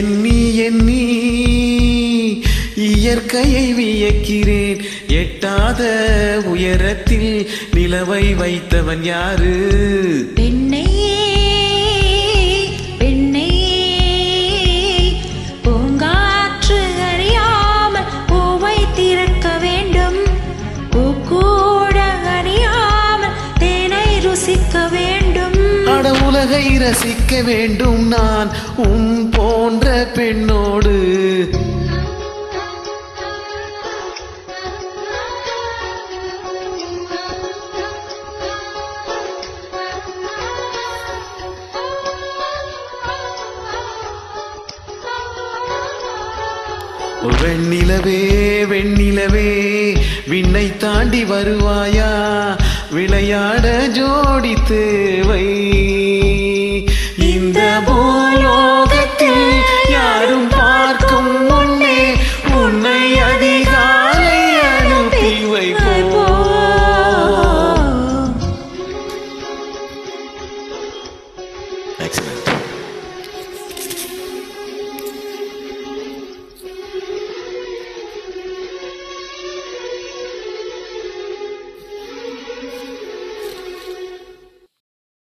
எண்ணி எண்ணி இயற்கையை வியக்கிறேன். எட்டாத உயரத்தில் நிலவை வைத்தவன் யாரு? பெண்ணே பெண்ணே பூங்காற்று அறியாமல் பூவை திறக்க வேண்டும். பூக்கூட அறியாமல் தேனை ருசிக்க வேண்டும். அட உலகை ரசிக்க வேண்டும் நான் போன்ற பெண்ணோடு. வெண்ணிலவே வெண்ணிலவே விண்ணை தாண்டி வருவாயா? விளையாட ஜோடி தேவை.